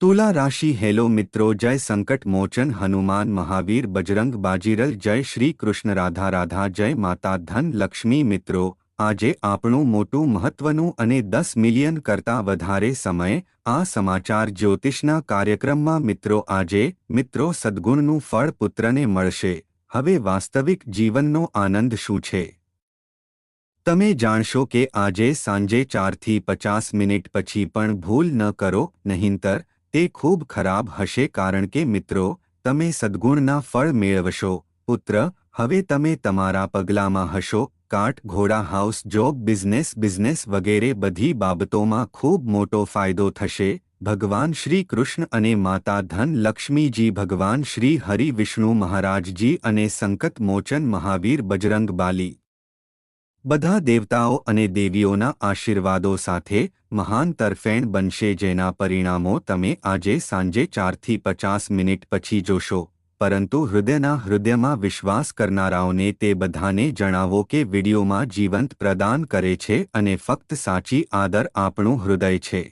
तुला राशि हेलो मित्रों, जय संकट मोचन हनुमान महावीर बजरंग बाजीरल, जय श्री कृष्ण राधा राधा, जय माता धन लक्ष्मी। मित्रों, आजे आपणुं मोटुं महत्वनुं अने 10 मिलियन करता वधारे समय आ समाचार ज्योतिषना कार्यक्रममां। मित्रों, आजे मित्रों सद्गुणनुं फळ पुत्रने मळशे। हवे वास्तविक जीवननो आनंद शुं छे तमे जाणशो के आजे सांजे 4 થી 50 मिनिट पछी पण भूल न करो, नहींतर ते खूब खराब हशे। कारण के मित्रों, तमे सद्गुणना फळ मेळवशो। पुत्र, हवे तमे तमारा पगलामां हशो। काट घोड़ा हाउस जॉब बिजनेस वगैरे बधी बाबतोमां खूब मोटो फायदो थशे। भगवान श्री कृष्ण अने माता धन लक्ष्मी जी, भगवान श्री हरि विष्णु महाराज जी अने संकट मोचन महावीर बजरंग बाली બધા દેવતાઓ અને દેવીઓના આશીર્વાદો સાથે મહાન તરફેણ બનશે, જેના પરિણામો તમે આજે સાંજે 4 થી 50 મિનિટ પછી જોશો। પરંતુ હૃદયના હૃદયમાં વિશ્વાસ કરનારાઓને તે બધાને જણાવો કે વિડીયોમાં જીવંત પ્રદાન કરે છે અને ફક્ત સાચી આદર આપણું હૃદય છે।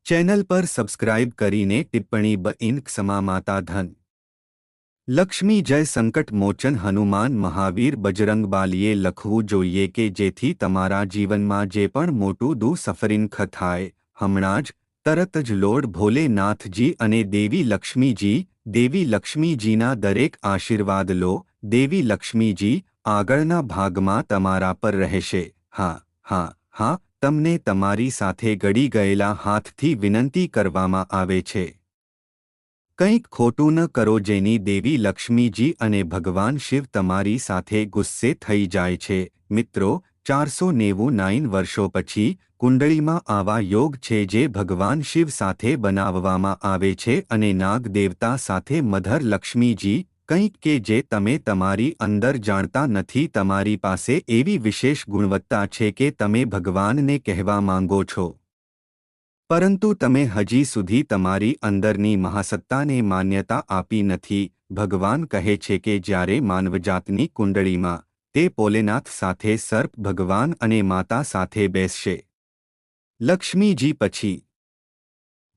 ચેનલ પર સબસ્ક્રાઇબ કરીને ટિપ્પણી બ ક્ષમા માતા ધન લક્ષ્મી જય સંકટ મોચન હનુમાન મહાવીર બજરંગબાલીએ લખવું જોઈએ કે જેથી તમારા જીવનમાં જે પણ મોટું દુઃસફરીંખ થાય, હમણાં જ તરત જ લોર્ડ ભોલેનાથજી અને દેવી લક્ષ્મીજીના દરેક આશીર્વાદ લો। દેવી લક્ષ્મીજી આગળના ભાગમાં તમારા પર રહેશે। હા હા હા, તમને તમારી સાથે ગળી ગયેલા હાથથી વિનંતી કરવામાં આવે છે। કંઈક ખોટું ન કરો જેની દેવી લક્ષ્મીજી અને ભગવાન શિવ તમારી સાથે ગુસ્સે થઈ જાય છે। મિત્રો, 499 વર્ષો પછી કુંડળીમાં આવા યોગ છે જે ભગવાન શિવ સાથે બનાવવામાં આવે છે અને નાગ દેવતા સાથે મધર લક્ષ્મીજી, કંઈક કે જે તમે તમારી અંદર જાણતા નથી। તમારી પાસે એવી વિશેષ ગુણવત્તા છે કે તમે ભગવાનને કહેવા માંગો છો, પરંતુ તમે હજી સુધી તમારી અંદરની મહાસત્તાને માન્યતા આપી નથી। ભગવાન કહે છે કે જ્યારે માનવજાતની કુંડળીમાં તે ભોલેનાથ સાથે સર્પ ભગવાન અને માતા સાથે બેસશે, લક્ષ્મીજી પછી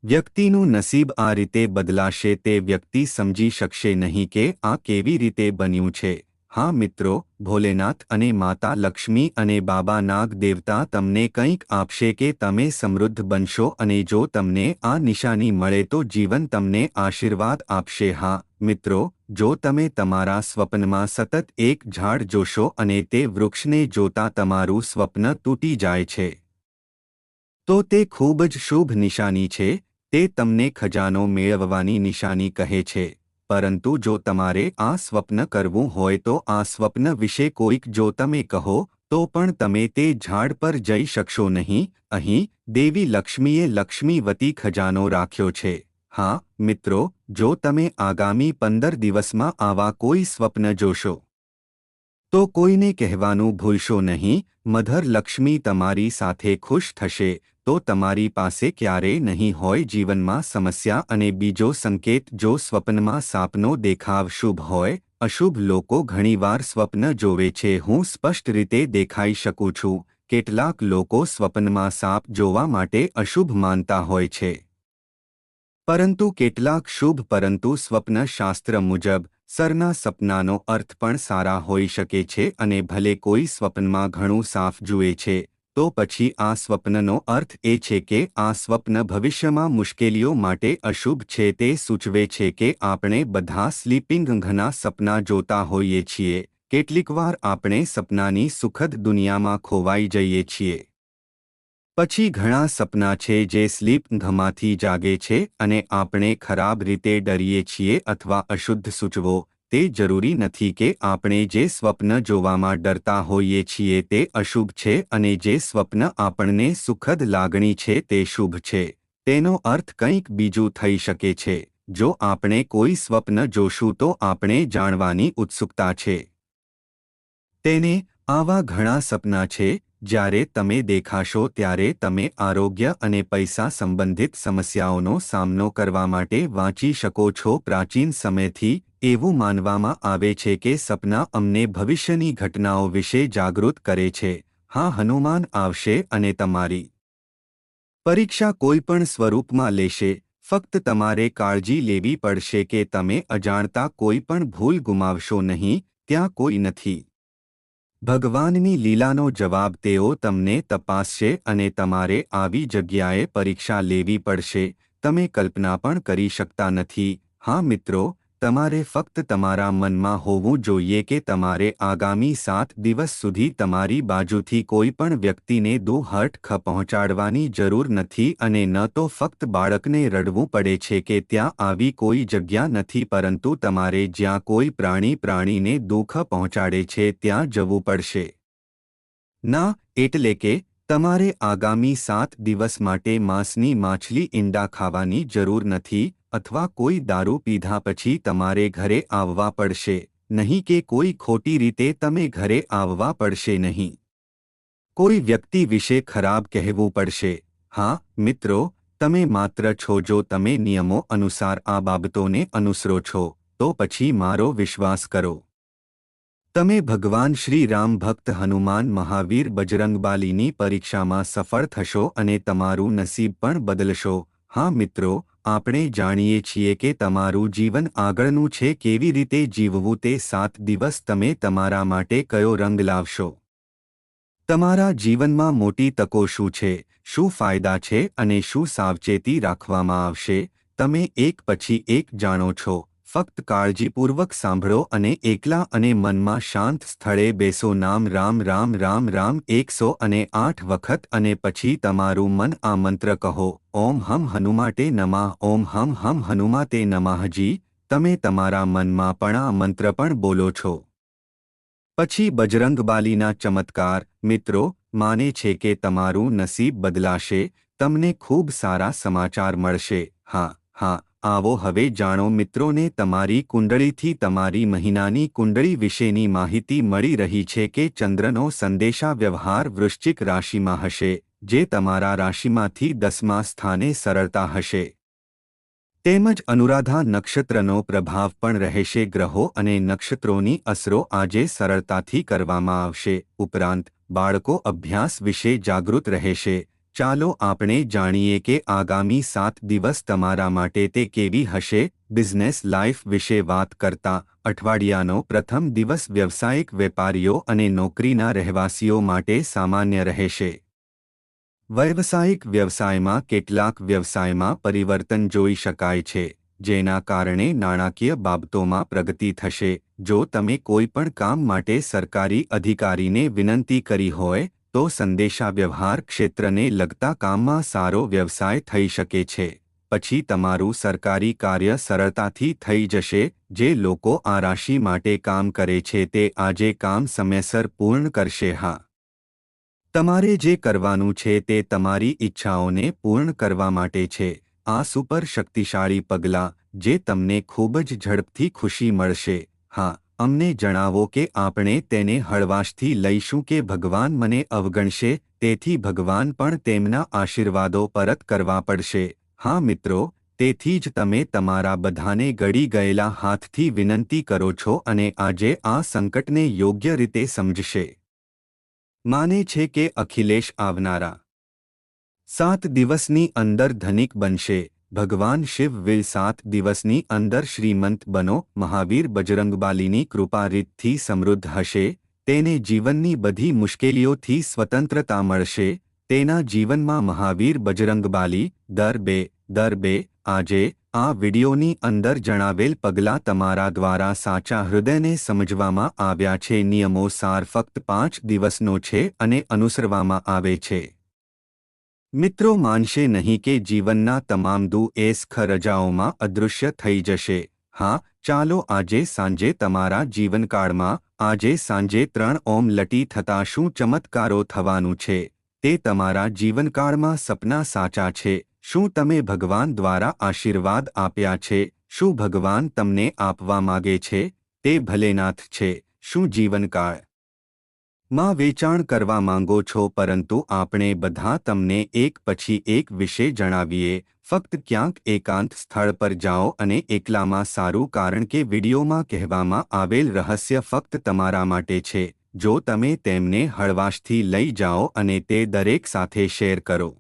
વ્યક્તિનું નસીબ આ રીતે બદલાશે। તે વ્યક્તિ સમજી શકશે નહીં કે આ કેવી રીતે બન્યું છે। હા મિત્રો, ભોલેનાથ અને માતા લક્ષ્મી અને બાબા નાગ દેવતા તમને કંઈક આપશે કે તમે સમૃદ્ધ બનશો, અને જો તમને આ નિશાની મળે તો જીવન તમને આશીર્વાદ આપશે। હા મિત્રો, જો તમે તમારા સ્વપ્નમાં સતત એક ઝાડ જોશો અને તે વૃક્ષને જોતા તમારું સ્વપ્ન તૂટી જાય છે, તો તે ખૂબ જ શુભ નિશાની છે। તે તમને ખજાનો મેળવવાની નિશાની કહે છે। પરંતુ જો તમારે આ સ્વપ્ન કરવું હોય તો આ સ્વપ્ન વિશે કોઈક જો તમે કહો તો પણ તમે તે ઝાડ પર જઈ શકશો નહીં। અહીં દેવી લક્ષ્મીએ લક્ષ્મીવતી ખજાનો રાખ્યો છે। હા મિત્રો, જો તમે આગામી 15 દિવસમાં આવા કોઈ સ્વપ્ન જોશો તો કોઈને કહેવાનું ભૂલશો નહીં। મધર લક્ષ્મી તમારી સાથે ખુશ થશે। તો તમારી પાસે ક્યારેય નહીં હોય જીવનમાં સમસ્યા। અને બીજો સંકેત, જો સ્વપ્નમાં સાપનો દેખાવ શુભ હોય, અશુભ લોકો ઘણીવાર સ્વપ્ન જોવે છે। હું સ્પષ્ટ રીતે દેખાઈ શકું છું। કેટલાક લોકો સ્વપ્નમાં સાપ જોવા માટે અશુભ માનતા હોય છે, પરંતુ કેટલાક શુભ। પરંતુ સ્વપ્ન શાસ્ત્ર મુજબ સરના સપનાનો અર્થ પણ સારા હોઈ શકે છે, અને ભલે કોઈ સ્વપ્નમાં ઘણું સાફ જુએ છે તો પછી આ સ્વપ્નનો અર્થ એ છે કે આ સ્વપ્ન ભવિષ્યમાં મુશ્કેલીઓ માટે અશુભ છે। તે સૂચવે છે કે આપણે બધા સ્લીપિંગ ઘણા સપના જોતા હોઈએ છીએ। કેટલીકવાર આપણે સપનાની સુખદ દુનિયામાં ખોવાઈ જઈએ છીએ। પછી ઘણા સપના છે જે સ્લીપ ઘમાંથી જાગે છે અને આપણે ખરાબ રીતે ડરીએ છીએ અથવા અશુદ્ધ સૂચવો। તે જરૂરી નથી કે આપણે જે સ્વપ્ન જોવામાં ડરતા હોઈએ છીએ તે અશુભ છે, અને જે સ્વપ્ન આપણને સુખદ લાગણી છે તે શુભ છે। તેનો અર્થ કંઈક બીજું થઈ શકે છે। જો આપણે કોઈ સ્વપ્ન જોશું તો આપણે જાણવાની ઉત્સુકતા છે। તેને આવા ઘણા સપના છે। જ્યારે તમે દેખાશો ત્યારે તમે આરોગ્ય અને પૈસા સંબંધિત સમસ્યાઓનો સામનો કરવા માટે વાંચી શકો છો। પ્રાચીન સમયથી એવું માનવામાં આવે છે કે સપના અમને ભવિષ્યની ઘટનાઓ વિશે જાગૃત કરે છે। હા, હનુમાન આવશે અને તમારી પરીક્ષા કોઈ પણ સ્વરૂપમાં લેશે। ફક્ત તમારે કાળજી લેવી પડશે કે તમે અજાણતા કોઈ પણ ભૂલ ગુમાવશો નહીં, ત્યાં કોઈ નથી. ભગવાનની લીલાનો જવાબ તેઓ તમને તપાસશે અને તમારે આવી જગ્યાએ પરીક્ષા લેવી પડશે, તમે કલ્પના પણ કરી શકતા નથી. હા મિત્રો, તમારે ફક્ત તમારા મનમાં હોવું જોઈએ કે તમારે આગામી 7 દિવસ સુધી તમારી બાજુથી કોઈ પણ વ્યક્તિને દુઃખ પહોંચાડવાની જરૂર નથી અને ન તો ફક્ત બાળકને રડવું પડે છે કે ત્યાં આવી કોઈ જગ્યા નથી, પરંતુ તમારે જ્યાં કોઈ પ્રાણીને દુઃખ પહોંચાડે છે ત્યાં જવું પડશે. ના, એટલે કે તમારે આગામી 7 દિવસ માટે માંસની માછલી ઈંડા ખાવાની જરૂર નથી અથવા કોઈ દારૂ પીધા પછી તમારે ઘરે આવવા પડશે નહીં કે કોઈ ખોટી રીતે તમે ઘરે આવવા પડશે નહીં. કોઈ વ્યક્તિ વિશે ખરાબ કહેવું પડશે. હા મિત્રો, તમે માત્ર છો જો તમે નિયમો અનુસાર આ બાબતોને અનુસરો છો, તો પછી મારો વિશ્વાસ કરો. તમે ભગવાન શ્રી રામ ભક્ત હનુમાન મહાવીર બજરંગબાલીની પરીક્ષામાં સફળ થશો અને તમારું નસીબ પણ બદલશો. હા મિત્રો, આપણે જાણીએ છીએ કે તમારું જીવન આગળનું છે કેવી રીતે જીવવું તે 7 દિવસ તમે તમારા માટે કયો રંગ લાવશો. તમારા જીવનમાં મોટી તકો શું છે, શું ફાયદા છે અને શું સાવચેતી રાખવામાં આવશે, તમે એક પછી એક જાણો છો. ફક્ત કાળજીપૂર્વક સાંભળો અને એકલા અને મનમાં શાંત સ્થળે બેસો. નામ રામ રામ રામ રામ 108 વખત અને પછી તમારું મન આ મંત્ર કહો, ઓમ હમ હનુમાતે નમઃ, ઓમ હમ હમ હનુમાતે નમઃ. તમે તમારા મનમાં પણ આ મંત્ર પણ બોલો છો. પછી બજરંગબાલીના ચમત્કાર. મિત્રો, માને છે કે તમારું નસીબ બદલાશે, તમને ખૂબ સારા સમાચાર મળશે. હા હા, આવો હવે જાણો. મિત્રોને તમારી કુંડળીથી તમારી મહિનાની કુંડળી વિશેની માહિતી મળી રહી છે કે ચંદ્રનો સંદેશાવ્યવહાર વૃશ્ચિક રાશિમાં હશે, જે તમારા રાશિમાંથી 10મા સ્થાને સરળતા હશે. તેમજ અનુરાધા નક્ષત્રનો પ્રભાવ પણ રહેશે. ગ્રહો અને નક્ષત્રોની અસરો આજે સરળતાથી કરવામાં આવશે. ઉપરાંત બાળકો અભ્યાસ વિશે જાગૃત રહેશે. ચાલો આપણે જાણીએ કે આગામી 7 દિવસ તમારા માટે તે કેવી હશે. બિઝનેસ લાઇફ વિશે વાત કરતા, અઠવાડિયાનો પ્રથમ દિવસ વ્યવસાયિક વેપારીઓ અને નોકરીના રહેવાસીઓ માટે સામાન્ય રહેશે. વ્યવસાયિક વ્યવસાયમાં કેટલાક વ્યવસાયમાં પરિવર્તન જોઈ શકાય છે, જેના કારણે નાણાકીય બાબતોમાં પ્રગતિ થશે. જો તમે કોઈ પણ કામ માટે સરકારી અધિકારીને વિનંતી કરી હોય, તો સંદેશાવ્યવહાર ક્ષેત્રને લગતા કામમાં સારો વ્યવસાય થઈ શકે છે. પછી તમારું સરકારી કાર્ય સરળતાથી થઈ જશે. જે લોકો આ રાશિ માટે કામ કરે છે તે આજે કામ સમયસર પૂર્ણ કરશે. હા, તમારે જે કરવાનું છે તે તમારી ઈચ્છાઓને પૂર્ણ કરવા માટે છે. આ સુપર શક્તિશાળી પગલાં, જે તમને ખૂબ જ ઝડપથી ખુશી મળશે. હા, અમને જણાવો કે આપણે તેને હળવાશથી લઈશું કે ભગવાન મને અવગણશે, તેથી ભગવાન પણ તેમના આશીર્વાદો પરત કરવા પડશે. હા મિત્રો, તેથી જ તમે તમારા બધાને ગળી ગયેલા હાથથી વિનંતી કરો છો અને આજે આ સંકટને યોગ્ય રીતે સમજશે. માને છે કે અખિલેશ આવનારા 7 દિવસની અંદર ધનિક બનશે. ભગવાન શિવ વિલ 7 દિવસની અંદર શ્રીમંત બનો. મહાવીર બજરંગબાલીની કૃપા રીતથી સમૃદ્ધ હશે. તેને જીવનની બધી મુશ્કેલીઓથી સ્વતંત્રતા મળશે. તેના જીવનમાં મહાવીર બજરંગબાલી દર બે આજે આ વિડિયોની અંદર જણાવેલ પગલાં તમારા દ્વારા સાચા હૃદયને સમજવામાં આવ્યા છે. નિયમો સાર ફક્ત 5 દિવસનો છે અને અનુસરવામાં આવે છે. મિત્રો માનશે નહીં કે જીવનના તમામ દુઃખ રજાઓમાં અદૃશ્ય થઈ જશે. હા, ચાલો આજે સાંજે તમારા જીવનકાળમાં આજે સાંજે 3 ઓમ લટી થતા શું ચમત્કારો થવાનું છે, તે તમારા જીવનકાળમાં સપના સાચા છે. શું તમે ભગવાન દ્વારા આશીર્વાદ આપ્યા છે? શું ભગવાન તમને આપવા માગે છે? તે ભલેનાથ છે. શું જીવનકાળ માં વેચાણ કરવા માંગો છો? પરંતુ આપણે બધા તમને એક પછી એક વિશે જણાવીએ. ફક્ત ક્યાંક એકાંત સ્થળ પર જાઓ અને એકલામાં સારું, કારણ કે વિડીયોમાં કહેવામાં આવેલ રહસ્ય ફક્ત તમારા માટે છે. જો તમે તેમને હળવાશથી લઈ જાઓ અને તે દરેક સાથે શેર કરો,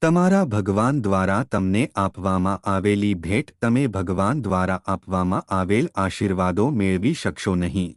તમારા ભગવાન દ્વારા તમને આપવામાં આવેલી ભેટ તમે ભગવાન દ્વારા આપવામાં આવેલ આશીર્વાદો મેળવી શકશો નહીં.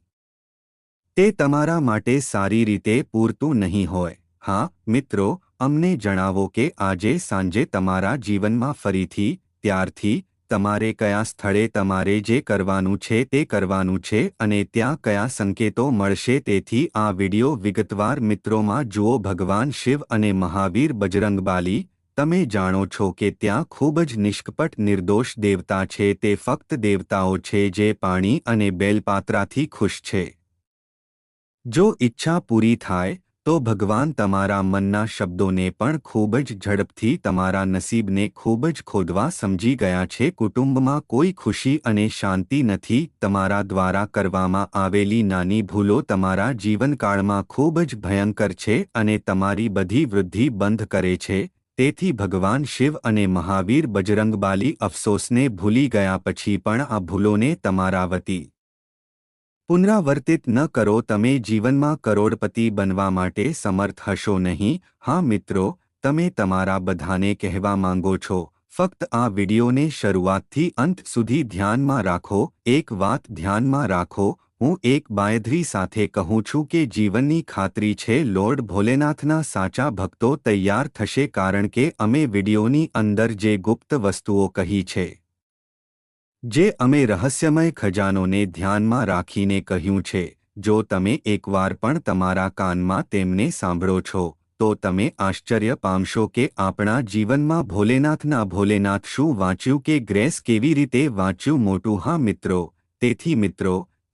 તે તમારા માટે સારી રીતે પૂરતું નહીં હોય. હા મિત્રો, અમને જણાવો કે આજે સાંજે તમારા જીવનમાં ફરીથી ત્યારથી તમારે કયા સ્થળે તમારે જે કરવાનું છે તે કરવાનું છે અને ત્યાં કયા સંકેતો મળશે. તેથી આ વિડિયો વિગતવાર મિત્રોમાં જુઓ. ભગવાન શિવ અને મહાવીર બજરંગબાલી, તમે જાણો છો કે ત્યાં ખૂબ જ નિષ્કપટ નિર્દોષ દેવતા છે. તે ફક્ત દેવતાઓ છે જે પાણી અને બેલપાત્રાથી ખુશ છે. જો ઈચ્છા પૂરી થાય તો ભગવાન તમારા મનના શબ્દોને પણ ખૂબ જ ઝડપથી તમારા નસીબને ખૂબ જ ખોદવા સમજી ગયા છે. કુટુંબમાં કોઈ ખુશી અને શાંતિ નથી. તમારા દ્વારા કરવામાં આવેલી નાની ભૂલો તમારા જીવનકાળમાં ખૂબ જ ભયંકર છે અને તમારી બધી વૃદ્ધિ બંધ કરે છે. તેથી ભગવાન શિવ અને મહાવીર બજરંગબાલી અફસોસને ભૂલી ગયા પછી પણ આ ભૂલોને તમારા વતી પુનરાવર્તિત ન કરો. તમે જીવનમાં કરોડપતિ બનવા માટે સમર્થ હશો નહીં. હા મિત્રો, તમે તમારા બધાને કહેવા માંગો છો. ફક્ત આ વિડિયોને શરૂઆતથી અંત સુધી ધ્યાનમાં રાખો. એક વાત ધ્યાનમાં રાખો, હું એક બાંયધરી સાથે કહું છું કે જીવનની ખાતરી છે. લોર્ડ ભોલેનાથના સાચા ભક્તો તૈયાર થશે કારણ કે અમે વિડિયોની અંદર જે ગુપ્ત વસ્તુઓ કહી છે, જે અમે રહસ્યમય ખજાનોને ધ્યાનમાં રાખીને કહ્યું છે, જો તમે એકવાર પણ તમારા કાનમાં તેમને સાંભળો છો તો તમે આશ્ચર્ય પામશો કે આપણા જીવનમાં ભોલેનાથ શું વાંચ્યું કે ગ્રેસ કેવી રીતે વાંચ્યું. મોટું હા મિત્રો,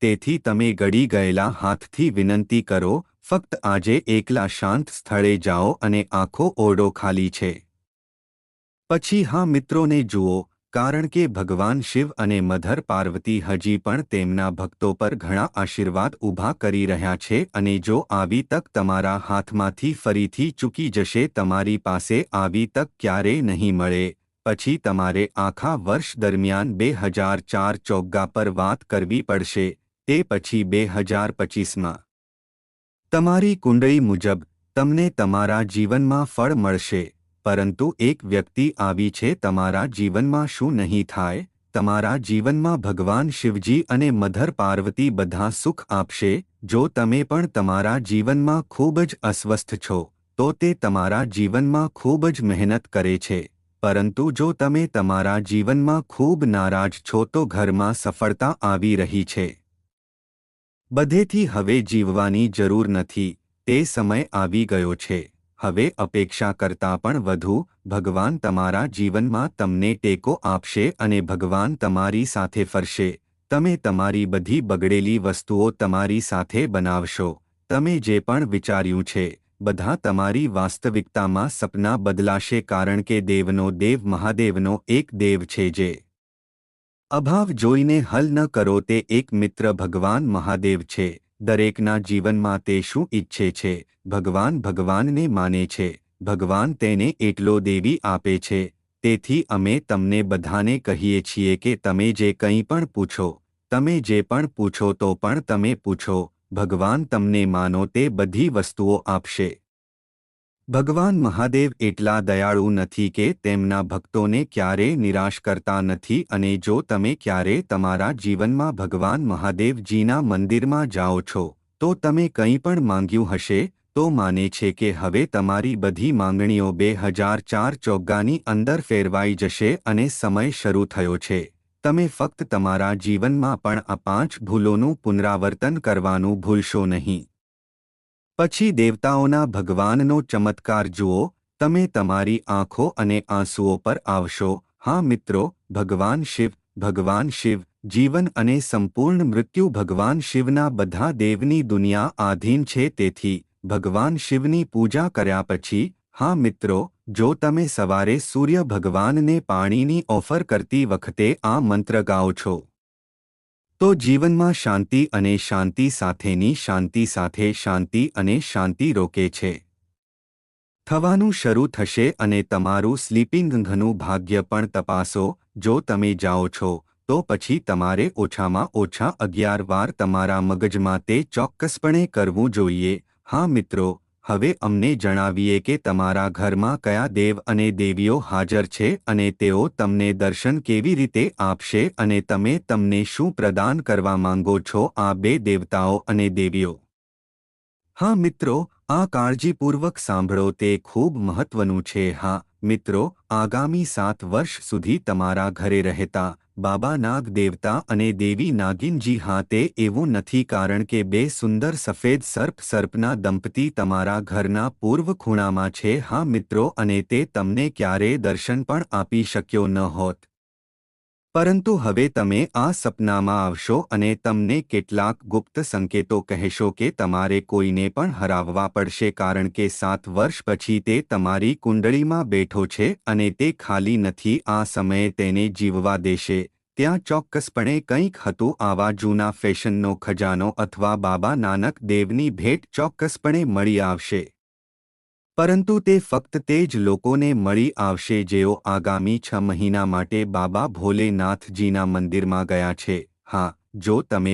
તેથી તમે ગળી ગયેલા હાથથી વિનંતી કરો. ફક્ત આજે એકલા શાંત સ્થળે જાઓ અને આખો ઓરડો ખાલી છે. પછી હા મિત્રોને જુઓ, કારણ કે ભગવાન શિવ અને મધર પાર્વતી હજી પણ તેમના ભક્તો પર ઘણા આશીર્વાદ ઊભા કરી રહ્યા છે અને જો આવી તક તમારા હાથમાંથી ફરીથી ચૂકી જશે, તમારી પાસે આવી તક ક્યારેય નહીં મળે. પછી તમારે આખા વર્ષ દરમિયાન 2004 ચોગ્ગા પર વાત કરવી પડશે. તે પછી 2025માં તમારી કુંડળી મુજબ તમને તમારા જીવનમાં ફળ મળશે. પરંતુ એક વ્યક્તિ આવી છે તમારા જીવનમાં. શું નહીં થાય? તમારા જીવનમાં ભગવાન શિવજી અને મધર પાર્વતી બધા સુખ આપશે. જો તમે પણ તમારા જીવનમાં ખૂબ જ અસ્વસ્થ છો તો તે તમારા જીવનમાં ખૂબ જ મહેનત કરે છે. પરંતુ જો તમે તમારા જીવનમાં ખૂબ નારાજ છો તો ઘરમાં સફળતા આવી રહી છે. બધેથી હવે જીવવાની જરૂર નથી. તે સમય આવી ગયો છે. હવે અપેક્ષા કરતાં પણ વધુ ભગવાન તમારા જીવનમાં તમને ટેકો આપશે અને ભગવાન તમારી સાથે ફરશે. તમે તમારી બધી બગડેલી વસ્તુઓ તમારી સાથે બનાવશો. તમે જે પણ વિચાર્યું છે બધા તમારી વાસ્તવિકતામાં સપના બદલાશે કારણ કે દેવનો દેવ મહાદેવનો એક દેવ છે જે અભાવ જોઈને હલ ન કરો. તે એક મિત્ર ભગવાન મહાદેવ છે. દરેકના જીવનમાં તે શું ઈચ્છે છે? ભગવાનને માને છે. ભગવાન તેને એટલો દેવી આપે છે. તેથી અમે તમને બધાને કહીએ છીએ કે તમે જે કંઈ પણ પૂછો, તમે જે પણ પૂછો તો પણ તમે પૂછો. ભગવાન તમને માનો તે બધી વસ્તુઓ આપશે. ભગવાન મહાદેવ એટલા દયાળુ નથી કે તેમના ભક્તોને ક્યારેય નિરાશ કરતા નથી અને જો તમે ક્યારેય તમારા જીવનમાં ભગવાન મહાદેવજીના મંદિરમાં જાઓ છો તો તમે કંઈ પણ માંગ્યું હશે તો માને છે કે હવે તમારી બધી માંગણીઓ 2004 ચોગ્ગાની અંદર ફેરવાઈ જશે અને સમય શરૂ થયો છે. તમે ફક્ત તમારા જીવનમાં પણ આ 5 ભૂલોનું પુનરાવર્તન કરવાનું ભૂલશો નહીં. પછી દેવતાઓના ભગવાનનો ચમત્કાર જુઓ. તમે તમારી આંખો અને આંસુઓ પર આવશો. હા મિત્રો, ભગવાન શિવ જીવન અને સંપૂર્ણ મૃત્યુ ભગવાન શિવના બધા દેવની દુનિયા આધીન છે. તેથી ભગવાન શિવની પૂજા કર્યા પછી હા મિત્રો, જો તમે સવારે સૂર્ય ભગવાનને પાણીની ઓફર કરતી વખતે આ મંત્ર ગાઓ છો તો જીવનમાં શાંતિ અને શાંતિ સાથેની શાંતિ સાથે શાંતિ અને શાંતિ રોકે છે. થવાનું શરૂ થશે અને તમારું સ્લીપિંગ ઊંઘનું ભાગ્ય પણ તપાસો. જો તમે જાઓ છો તો પછી તમારે ઓછામાં ઓછા 11 વાર તમારા મગજમાં તે ચોક્કસપણે કરવું જોઈએ. હા મિત્રો, હવે અમને જણાવીએ કે તમારા ઘરમાં કયા દેવ અને દેવીઓ હાજર છે અને તેઓ તમને દર્શન કેવી રીતે આપશે અને તમે તમને શું પ્રદાન કરવા માંગો છો આ બે દેવતાઓ અને દેવીઓ? હા મિત્રો, આ કાળજીપૂર્વક સાંભળો, તે ખૂબ મહત્વનું છે. હા મિત્રો, આગામી 7 વર્ષ સુધી તમારા ઘરે રહેતા બાબા નાગ દેવતા અને દેવી નાગિનજી. હા, તે એવું નથી કારણ કે બે સુંદર સફેદ સર્પના દંપતી તમારા ઘરના પૂર્વ ખૂણામાં છે. હા મિત્રો, અને તે તમને ક્યારેય દર્શન પણ આપી શક્યો ન હોત. પરંતુ હવે તમે આ સપનામાં આવશો અને તમને કેટલાક ગુપ્ત સંકેતો કહેશો કે તમારે કોઈને પણ હરાવવા પડશે કારણ કે 7 વર્ષ પછી તે તમારી કુંડળીમાં બેઠો છે અને તે ખાલી નથી. આ સમયે તેને જીવવા દેશે. ત્યાં ચોક્કસપણે કંઈક હતું. આવા જૂના ફેશનનો ખજાનો અથવા બાબા નાનક દેવની ભેટ ચોક્કસપણે મળી આવશે. પરંતુ તે ફક્ત તે જ લોકોને મળી આવશે જેઓ આગામી 6 મહિના માટે બાબા ભોલેનાથજીના મંદિરમાં ગયા છે. હા, જો તમે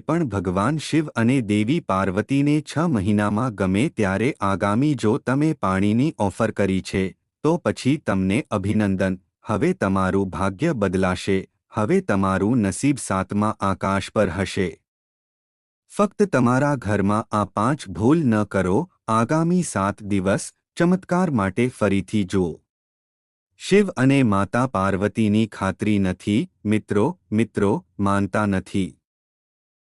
પણ ભગવાન શિવ અને દેવી પાર્વતીને 6 મહિનામાં ગમે ત્યારે આગામી જો તમે પાણીની ઓફર કરી છે, તો પછી તમને અભિનંદન. હવે તમારું ભાગ્ય બદલાશે. હવે તમારું નસીબ 7મા આકાશ પર હશે. ફક્ત તમારા ઘરમાં આ 5 ભૂલ ન કરો. આગામી 7 દિવસ ચમત્કાર માટે ફરીથી જુઓ. શિવ અને માતા પાર્વતીની ખાતરી નથી. મિત્રો, માનતા નથી.